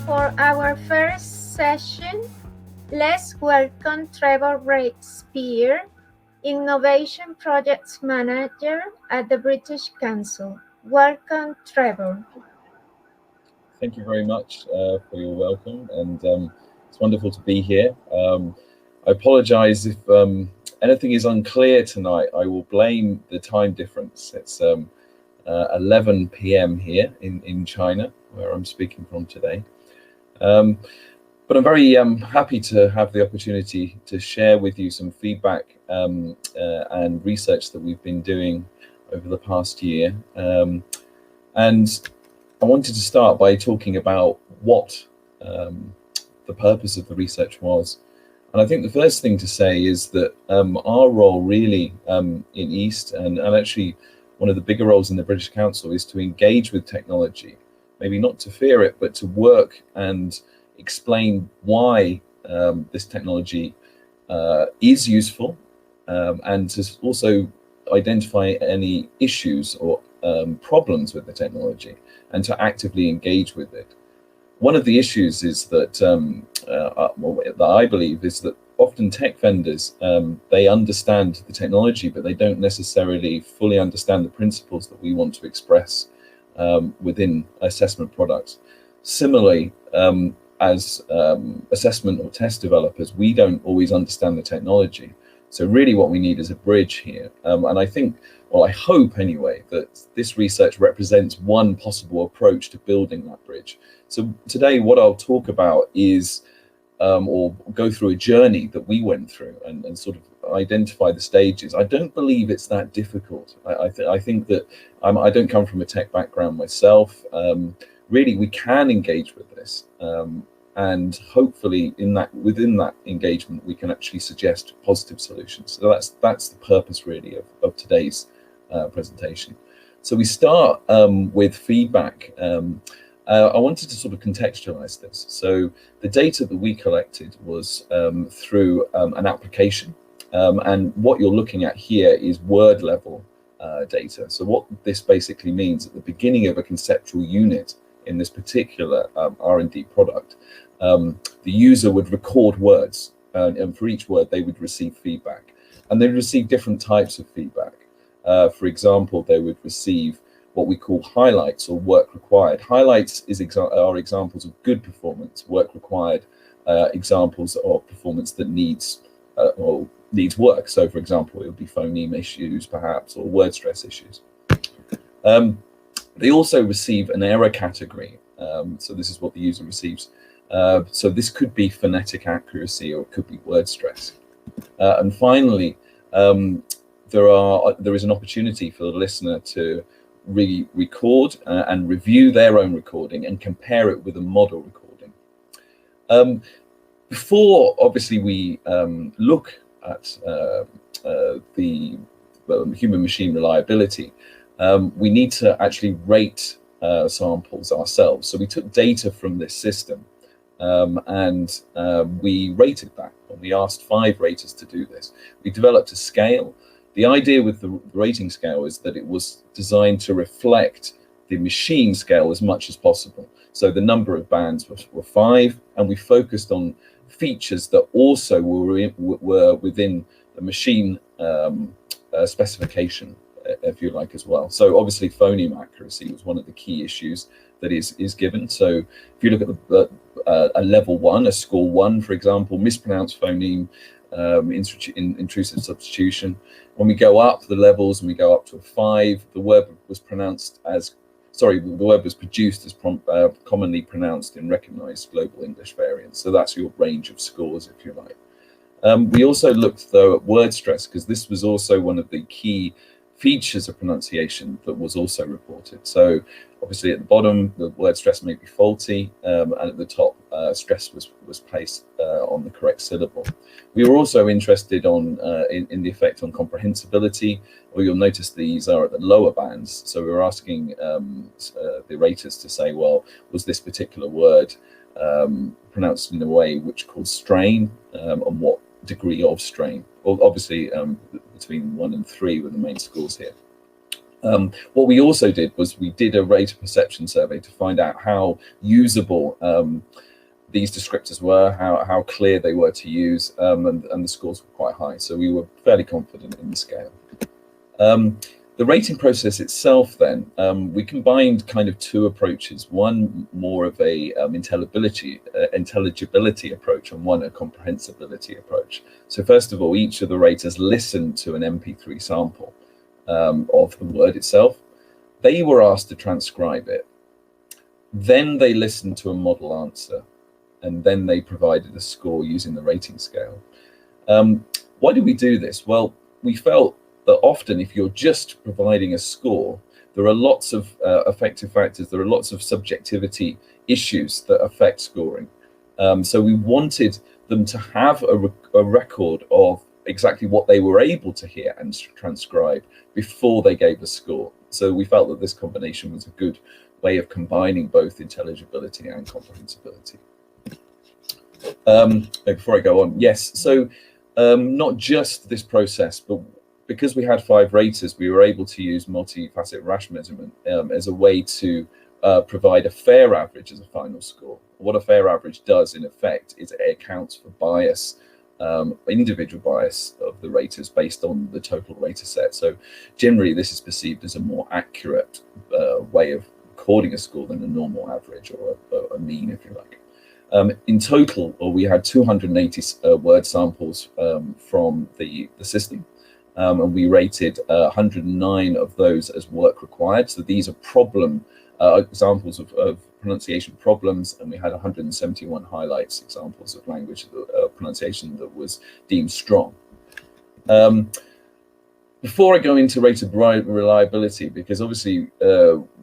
for our first session, let's welcome Trevor Breakspear, Innovation Projects Manager at the British Council. Welcome, Trevor. Thank you very much for your welcome, and it's wonderful to be here. I apologize if anything is unclear tonight. I will blame the time difference. It's 11 p.m. here in China, where I'm speaking from today. But I'm very happy to have the opportunity to share with you some feedback and research that we've been doing over the past year. And I wanted to start by talking about what the purpose of the research was. And I think the first thing to say is that our role really in East, and actually one of the bigger roles in the British Council, is to engage with technology, maybe not to fear it, but to work and explain why this technology is useful, and to also identify any issues or problems with the technology, and to actively engage with it. One of the issues is that, that I believe, is that often tech vendors, they understand the technology, but they don't necessarily fully understand the principles that we want to express within assessment products. Similarly, as assessment or test developers, we don't always understand the technology. So really what we need is a bridge here. And I think, well, I hope anyway, that this research represents one possible approach to building that bridge. So today what I'll talk about is, or go through a journey that we went through and sort of identify the stages. I don't believe it's that difficult. I think that I don't come from a tech background myself. Really, we can engage with this. And hopefully within that engagement, we can actually suggest positive solutions. So that's the purpose really of today's presentation. So we start with feedback. I wanted to sort of contextualize this. So the data that we collected was through an application. And what you're looking at here is word level data. So what this basically means, at the beginning of a conceptual unit in this particular R&D product, the user would record words, and for each word they would receive feedback, and they'd receive different types of feedback. For example, they would receive what we call highlights or work required. Highlights are examples of good performance. Work required, examples of performance that needs work. So for example, it would be phoneme issues perhaps, or word stress issues. They also receive an error category. So this is what the user receives. So this could be phonetic accuracy, or it could be word stress. And finally, there is an opportunity for the listener to record and review their own recording and compare it with a model recording. Before, obviously, we look at the human-machine reliability, we need to actually rate samples ourselves. So we took data from this system, and we rated that. And we asked 5 raters to do this. We developed a scale. The idea with the rating scale is that it was designed to reflect the machine scale as much as possible. So the number of bands were 5, and we focused on features that also were within the machine specification, if you like, as well. So obviously phoneme accuracy was one of the key issues that is given. So if you look at a level 1, a score 1, for example, mispronounced phoneme, intrusive substitution. When we go up the levels and we go up to a 5, the word was produced as commonly pronounced in recognized global English variants. So that's your range of scores, if you like. We also looked though at word stress, because this was also one of the key features of pronunciation that was also reported. So obviously at the bottom, the word stress may be faulty, and at the top, stress was placed on the correct syllable. We were also interested in the effect on comprehensibility, or you'll notice these are at the lower bands. So we were asking the raters to say, well, was this particular word pronounced in a way which caused strain, and what degree of strain? Well, obviously between 1 and 3 were the main scores here. What we also did was we did a rater perception survey to find out how usable these descriptors were, how clear they were to use, and the scores were quite high. So we were fairly confident in the scale. The rating process itself then, we combined kind of two approaches, one more of a intelligibility approach and one a comprehensibility approach. So first of all, each of the raters listened to an MP3 sample of the word itself. They were asked to transcribe it. Then they listened to a model answer, and then they provided a score using the rating scale. Why did we do this? Well, we felt that often if you're just providing a score, there are lots of affective factors, there are lots of subjectivity issues that affect scoring. So we wanted them to have a record of exactly what they were able to hear and transcribe before they gave a score. So we felt that this combination was a good way of combining both intelligibility and comprehensibility. Before I go on, yes, so not just this process, but because we had 5 raters, we were able to use multi-faceted rasch measurement as a way to provide a fair average as a final score. What a fair average does, in effect, is it accounts for bias, individual bias of the raters based on the total rater set. So generally, this is perceived as a more accurate way of recording a score than a normal average or a mean, if you like. In total, we had 280 word samples from the system. And we rated 109 of those as work required. So these are problem examples of pronunciation problems, and we had 171 highlights, examples of language pronunciation that was deemed strong. Before I go into rated reliability, because obviously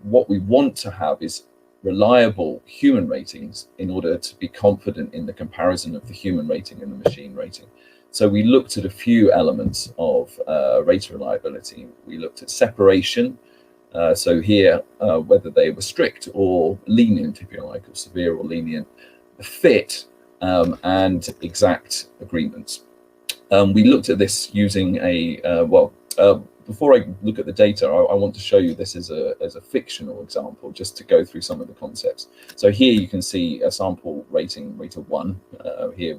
what we want to have is reliable human ratings in order to be confident in the comparison of the human rating and the machine rating. So we looked at a few elements of rater reliability. We looked at separation. So here, whether they were strict or lenient, if you like, or severe or lenient, fit, and exact agreements. We looked at this using before I look at the data, I want to show you this as a fictional example, just to go through some of the concepts. So here you can see a sample rating, rater 1 here.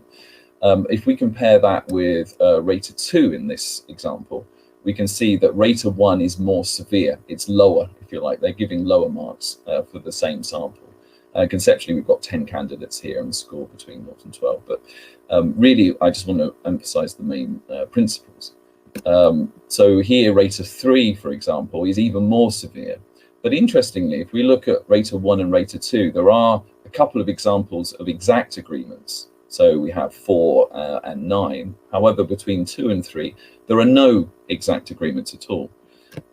If we compare that with rater 2 in this example, we can see that rater 1 is more severe. It's lower, if you like. They're giving lower marks for the same sample. Conceptually, we've got 10 candidates here and the score between 0 and 12. But really, I just want to emphasize the main principles. So here, rater 3, for example, is even more severe. But interestingly, if we look at rater 1 and rater 2, there are a couple of examples of exact agreements. So we have 4 and 9. However, between 2 and 3, there are no exact agreements at all.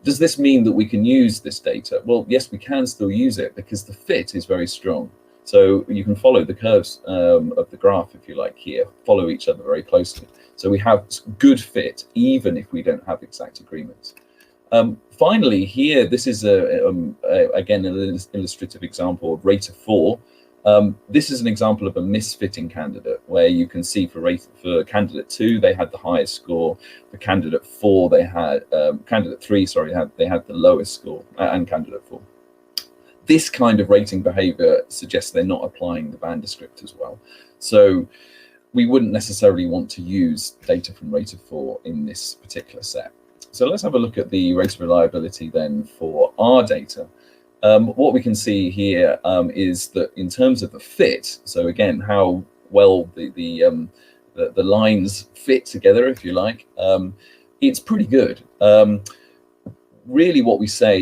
Does this mean that we can use this data? Well, yes, we can still use it because the fit is very strong. So you can follow the curves of the graph, if you like, here, follow each other very closely. So we have good fit, even if we don't have exact agreements. Finally, here, this is, again, an illustrative example of rater 4. This is an example of a misfitting candidate, where you can see for candidate 2, they had the highest score. For candidate 4, they had candidate 3, sorry, they had the lowest score, and candidate 4. This kind of rating behavior suggests they're not applying the band descriptors well. So we wouldn't necessarily want to use data from rater 4 in this particular set. So let's have a look at the rater reliability then for our data. What we can see here is that in terms of the fit, so again, how well the lines fit together, if you like, it's pretty good. Really what we say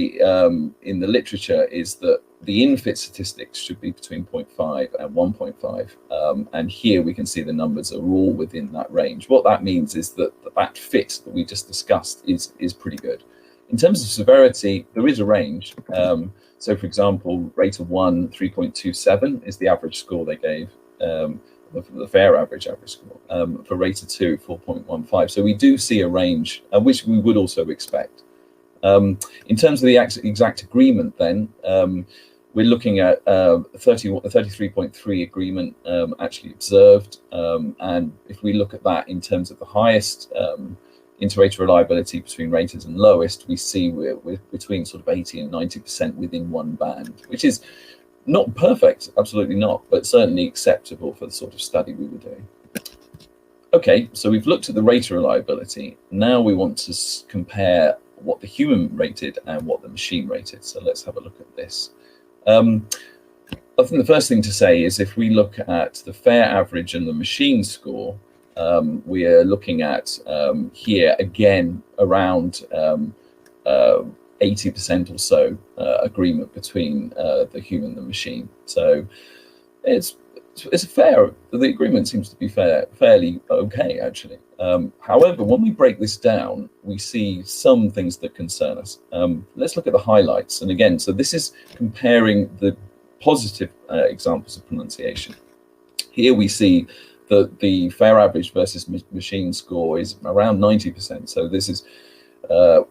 in the literature is that the in-fit statistics should be between 0.5 and 1.5. And here we can see the numbers are all within that range. What that means is that that fit that we just discussed is pretty good. In terms of severity, there is a range. So for example, rater 1, 3.27 is the average score they gave, the fair average score. For rater 2, 4.15. So we do see a range, which we would also expect. In terms of the exact agreement then, we're looking at 33.3 agreement actually observed. And if we look at that in terms of the highest inter-rater reliability between raters and lowest, we see we're between sort of 80 and 90% within one band, which is not perfect, absolutely not, but certainly acceptable for the sort of study we were doing. Okay, so we've looked at the rater reliability. Now we want to compare what the human rated and what the machine rated. So let's have a look at this. I think the first thing to say is if we look at the fair average and the machine score, we are looking at here again around 80% or so agreement between the human and the machine. So it's fair. The agreement seems to be fairly okay, actually. However, when we break this down, we see some things that concern us. Let's look at the highlights. And again, so this is comparing the positive examples of pronunciation. Here we see that the fair average versus machine score is around 90%. So this is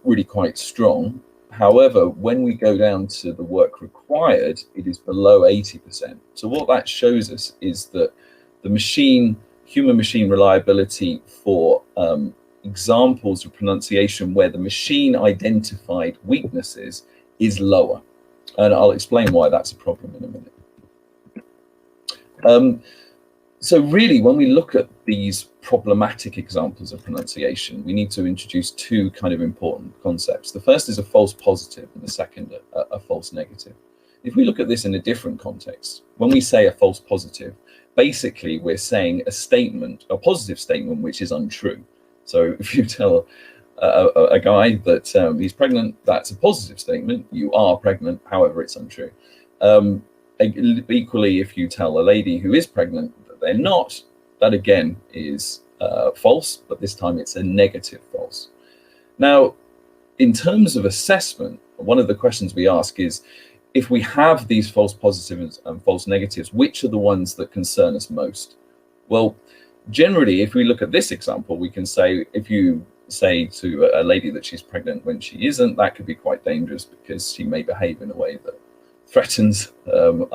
really quite strong. However, when we go down to the work required, it is below 80%. So what that shows us is that the human-machine reliability for examples of pronunciation where the machine identified weaknesses is lower. And I'll explain why that's a problem in a minute. So really, when we look at these problematic examples of pronunciation, we need to introduce two kind of important concepts. The first is a false positive and the second a false negative. If we look at this in a different context, when we say a false positive, basically we're saying a statement, a positive statement, which is untrue. So if you tell a guy that he's pregnant, that's a positive statement. You are pregnant, however, it's untrue. Equally, if you tell a lady who is pregnant that they're not, that again is false, but this time it's a negative false. Now, in terms of assessment, one of the questions we ask is, if we have these false positives and false negatives, which are the ones that concern us most? Well, generally, if we look at this example, we can say, if you say to a lady that she's pregnant when she isn't, that could be quite dangerous because she may behave in a way that threatens her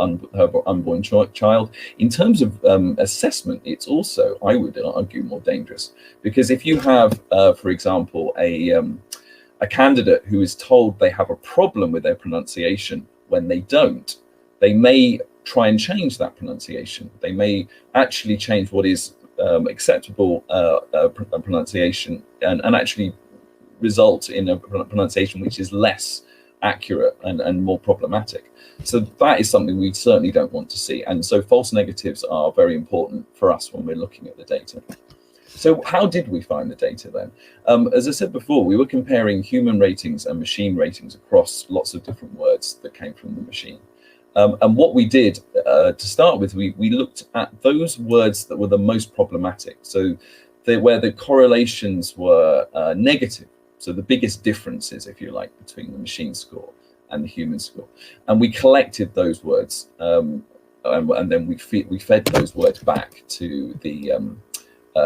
unborn child. In terms of assessment, it's also, I would argue, more dangerous, because if you have, for example, a candidate who is told they have a problem with their pronunciation when they don't, they may try and change that pronunciation. They may actually change what is acceptable pronunciation and actually result in a pronunciation which is less accurate and more problematic. So that is something we certainly don't want to see. And so false negatives are very important for us when we're looking at the data. So how did we find the data then? As I said before, we were comparing human ratings and machine ratings across lots of different words that came from the machine. And what we did to start with, we looked at those words that were the most problematic. So where the correlations were negative. So the biggest differences, if you like, between the machine score and the human score. And we collected those words and then we fed those words back to the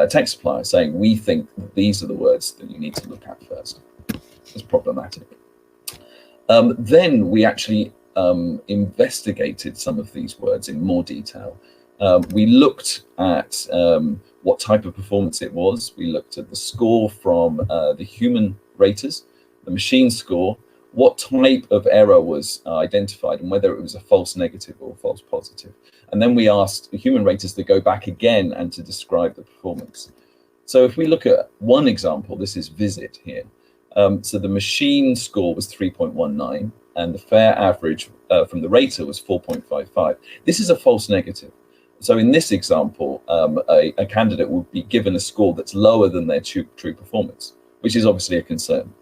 text supplier saying, we think that these are the words that you need to look at first. It's problematic. Then we actually investigated some of these words in more detail. We looked at what type of performance it was. We looked at the score from the human raters, the machine score, what type of error was identified, and whether it was a false negative or false positive. And then we asked the human raters to go back again and to describe the performance. So if we look at one example, this is visit here. So the machine score was 3.19 and the fair average from the rater was 4.55. This is a false negative. So in this example, a candidate would be given a score that's lower than their true performance, which is obviously a concern.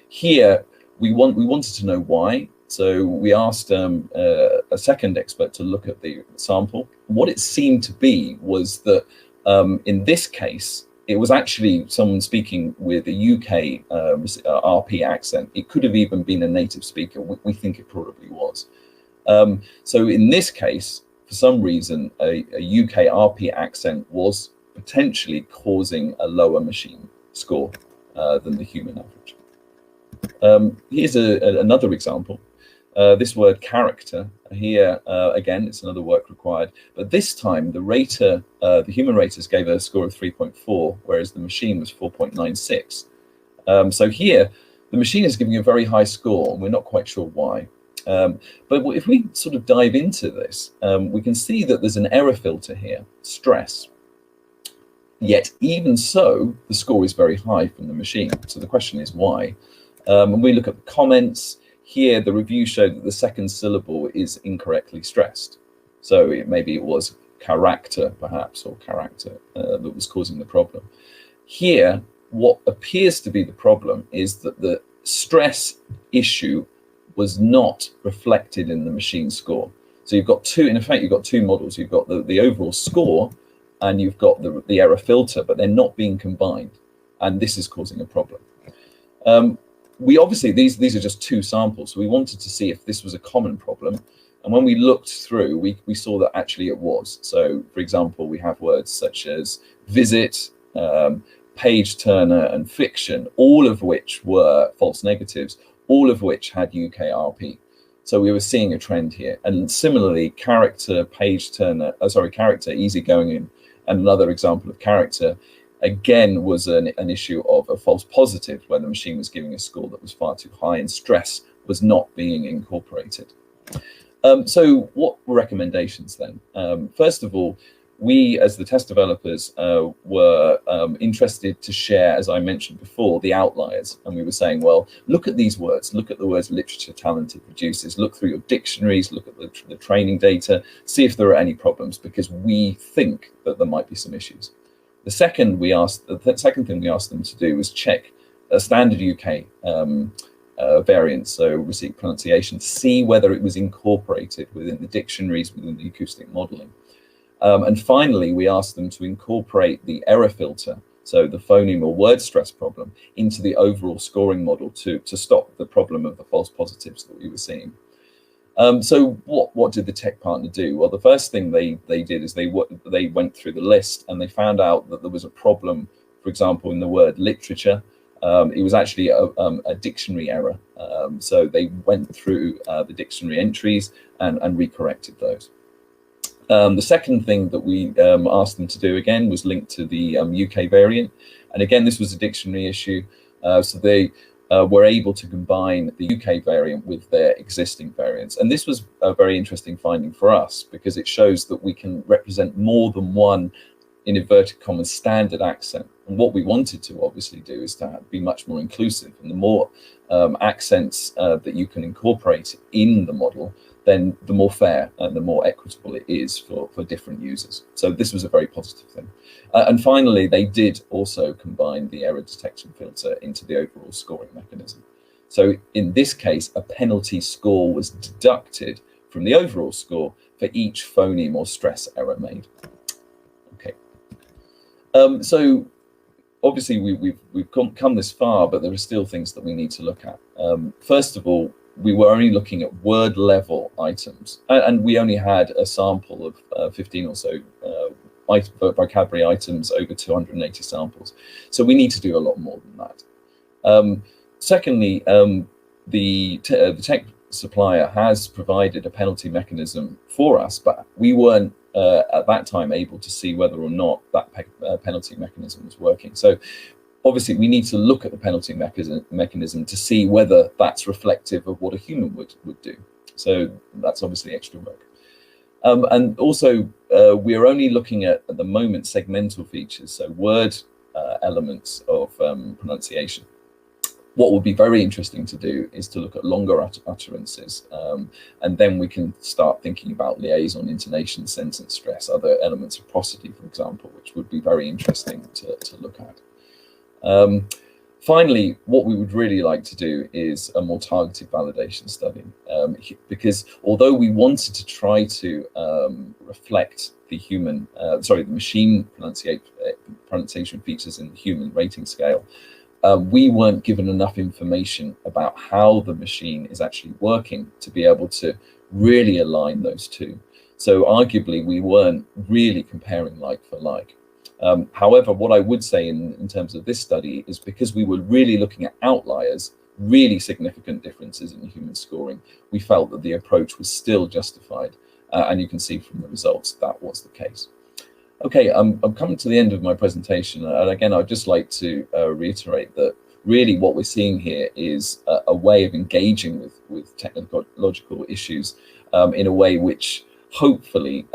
Here, we wanted to know why. So we asked a second expert to look at the sample. What it seemed to be was that in this case, it was actually someone speaking with a UK RP accent. It could have even been a native speaker. We think it probably was. So in this case, for some reason, a UK RP accent was potentially causing a lower machine score than the human average. Here's another example. This word character here, again, it's another work required, but this time the rater, the human raters gave a score of 3.4, whereas the machine was 4.96. So here, the machine is giving a very high score, and we're not quite sure why. But if we sort of dive into this, we can see that there's an error filter here, stress. Yet even so, the score is very high from the machine. So the question is why? When we look at the comments, here the review showed that the second syllable is incorrectly stressed. So maybe it was character, perhaps, or character that was causing the problem. Here, what appears to be the problem is that the stress issue was not reflected in the machine score. So you've got two, in effect, you've got two models. You've got the overall score, and you've got the error filter, but they're not being combined. And this is causing a problem. We obviously, these are just two samples, so we wanted to see if this was a common problem. And when we looked through, we saw that actually it was. So, for example, we have words such as visit, page turner, and fiction, all of which were false negatives, all of which had UKRP. So we were seeing a trend here. And similarly, character, page turner, character, easygoing, and another example of character, again, was an issue of a false positive, where the machine was giving a score that was far too high and stress was not being incorporated. So what were recommendations then? First of all, we, as the test developers, were interested to share, as I mentioned before, the outliers. And we were saying, well, look at these words, look at the words literature, talented, producers, look through your dictionaries, look at the training data, see if there are any problems, because we think that there might be some issues. The second thing we asked them to do was check a standard UK variant, so received pronunciation, to see whether it was incorporated within the dictionaries, within the acoustic modeling. And finally, we asked them to incorporate the error filter, so the phoneme or word stress problem, into the overall scoring model to stop the problem of the false positives that we were seeing. So what did the tech partner do? Well, the first thing they did is they went through the list, and they found out that there was a problem, for example, in the word literature. It was actually a dictionary error. So they went through the dictionary entries and recorrected those. The second thing that we asked them to do, again, was linked to the UK variant. And again, this was a dictionary issue. So they were able to combine the UK variant with their existing variants. And this was a very interesting finding for us, because it shows that we can represent more than one, in inverted commas, standard accent. And what we wanted to obviously do is to be much more inclusive. And the more accents that you can incorporate in the model, then the more fair and the more equitable it is for different users. So this was a very positive thing. And finally, they did also combine the error detection filter into the overall scoring mechanism. So in this case, a penalty score was deducted from the overall score for each phoneme or stress error made. Okay. So obviously we've come this far, but there are still things that we need to look at. First of all, we were only looking at word level items, and we only had a sample of 15 or so vocabulary items over 280 samples. So we need to do a lot more than that. Secondly, the tech supplier has provided a penalty mechanism for us, but we weren't at that time able to see whether or not that penalty mechanism was working. So obviously, we need to look at the penalty mechanism to see whether that's reflective of what a human would do. So that's obviously extra work. And also, we're only looking at the moment, segmental features, so word elements of pronunciation. What would be very interesting to do is to look at longer utterances, and then we can start thinking about liaison, intonation, sentence stress, other elements of prosody, for example, which would be very interesting to look at. Finally, what we would really like to do is a more targeted validation study, because although we wanted to try to reflect the machine pronunciation features in the human rating scale, we weren't given enough information about how the machine is actually working to be able to really align those two. So arguably, we weren't really comparing like for like. However, what I would say in terms of this study is, because we were really looking at outliers, really significant differences in human scoring, we felt that the approach was still justified. And you can see from the results that was the case. Okay, I'm coming to the end of my presentation, and again, I'd just like to reiterate that really what we're seeing here is a way of engaging with technological issues in a way which hopefully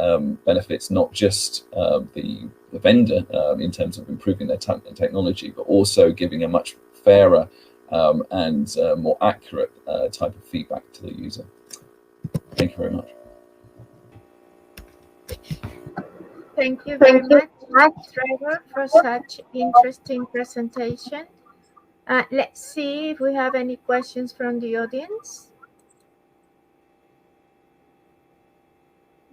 benefits not just the vendor in terms of improving their technology, but also giving a much fairer and more accurate type of feedback to the user. Thank you very much. Thank you very much, Trevor, for such interesting presentation. Let's see if we have any questions from the audience.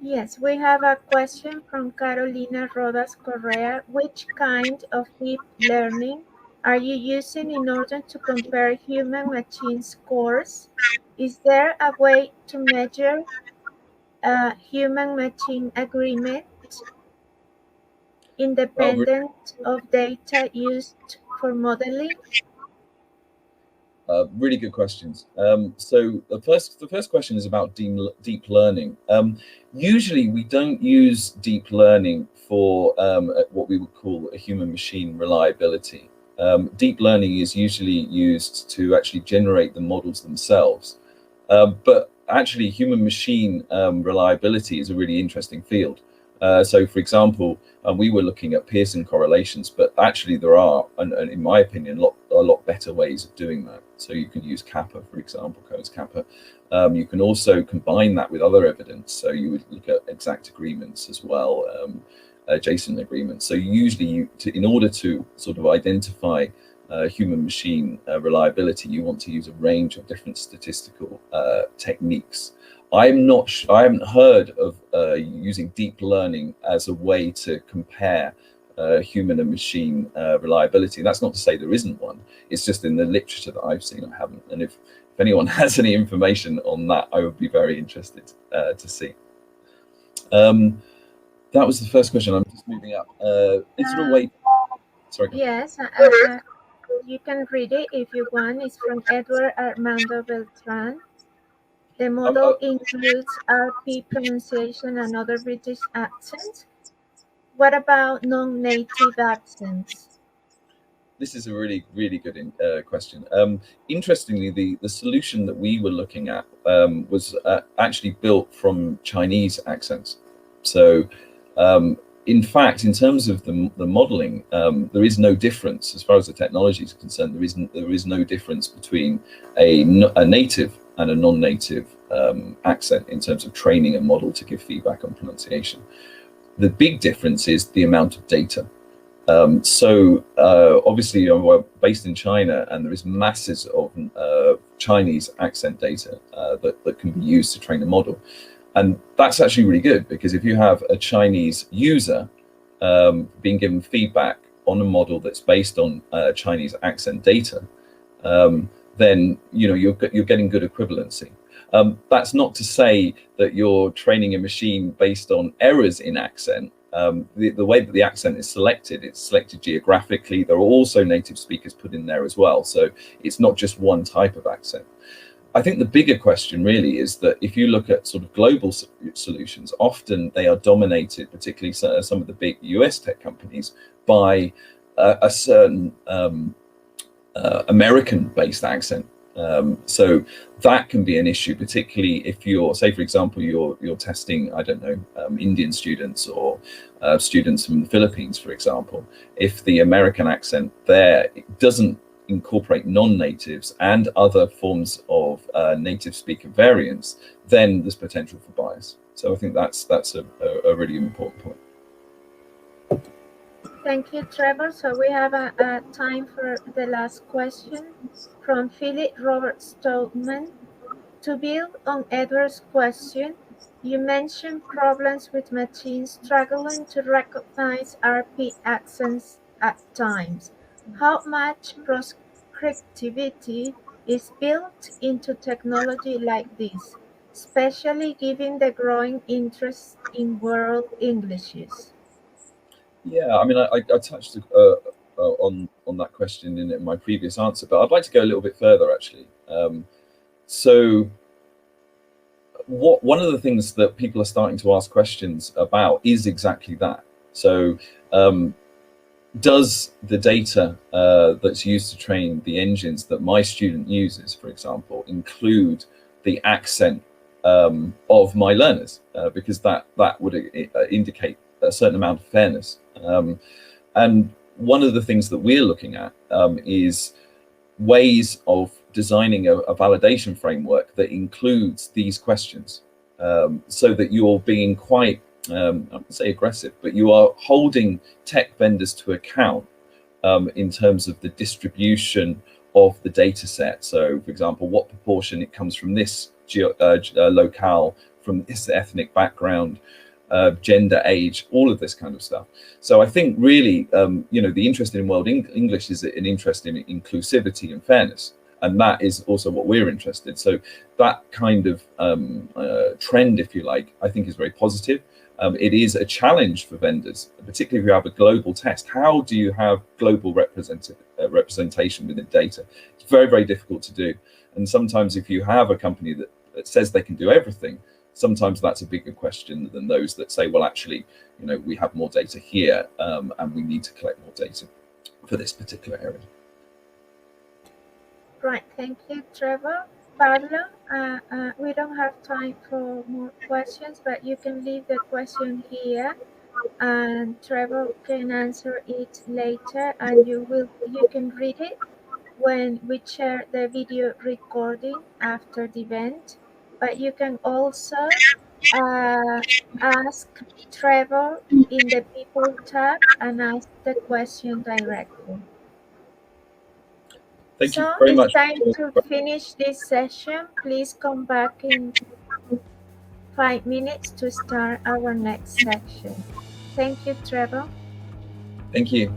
Yes, we have a question from Carolina Rodas Correa. Which kind of deep learning are you using in order to compare human-machine scores? Is there a way to measure human-machine agreement independent of data used for modeling? Really good questions. So the first question is about deep learning. Usually we don't use deep learning for what we would call a human-machine reliability. Deep learning is usually used to actually generate the models themselves. But actually human-machine reliability is a really interesting field. So for example, we were looking at Pearson correlations, but actually there are, and in my opinion, a lot better ways of doing that. So you can use kappa, for example, Coase kappa. You can also combine that with other evidence. So you would look at exact agreements as well, JSON agreements. So usually in order to sort of identify human-machine reliability, you want to use a range of different statistical techniques. I haven't heard of using deep learning as a way to compare human and machine reliability. That's not to say there isn't one. It's just in the literature that I've seen, I haven't. And if anyone has any information on that, I would be very interested to see. That was the first question. I'm just moving up. Is there a way? Sorry. Yes, you can read it if you want. It's from Edward Armando Beltran. The model includes RP pronunciation and other British accents. What about non-native accents? This is a really, really good question. Interestingly, the solution that we were looking at was actually built from Chinese accents. So, in fact, in terms of the modeling, there is no difference as far as the technology is concerned. There is no difference between a native and a non-native accent in terms of training a model to give feedback on pronunciation. The big difference is the amount of data. So obviously we're based in China, and there is masses of Chinese accent data that can be used to train a model. And that's actually really good, because if you have a Chinese user being given feedback on a model that's based on Chinese accent data, then you're getting good equivalency. That's not to say that you're training a machine based on errors in accent. The way that the accent is selected, it's selected geographically. There are also native speakers put in there as well. So it's not just one type of accent. I think the bigger question really is that if you look at sort of global solutions, often they are dominated, particularly some of the big US tech companies, by a certain American-based accent. So that can be an issue, particularly if you're, say, for example, you're testing, I don't know, Indian students or students from the Philippines, for example. If the American accent there doesn't incorporate non-natives and other forms of native speaker variants, then there's potential for bias. So I think that's a really important point. Thank you, Trevor. So we have a time for the last question from Philip Robert Stoltman. To build on Edward's question, you mentioned problems with machines struggling to recognize RP accents at times. How much prescriptivity is built into technology like this, especially given the growing interest in world Englishes? Yeah, I mean, I touched on that question in my previous answer, but I'd like to go a little bit further actually. So one of the things that people are starting to ask questions about is exactly that. So does the data that's used to train the engines that my student uses, for example, include the accent of my learners? Because that would indicate a certain amount of fairness. And one of the things that we're looking at is ways of designing a validation framework that includes these questions, so that you're being quite, I wouldn't say aggressive, but you are holding tech vendors to account in terms of the distribution of the data set. So, for example, what proportion it comes from this locale, from this ethnic background, gender, age, all of this kind of stuff. So I think really, the interest in world English is an interest in inclusivity and fairness. And that is also what we're interested in. So that kind of trend, if you like, I think is very positive. It is a challenge for vendors, particularly if you have a global test. How do you have global representation within data? It's very, very difficult to do. And sometimes if you have a company that says they can do everything, sometimes that's a bigger question than those that say, well, actually, we have more data here and we need to collect more data for this particular area. Right, thank you, Trevor. Pablo, we don't have time for more questions, but you can leave the question here and Trevor can answer it later, and you can read it when we share the video recording after the event. But you can also ask Trevor in the People tab and ask the question directly. Thank you very much. It's time to finish this session. Please come back in 5 minutes to start our next section. Thank you, Trevor. Thank you.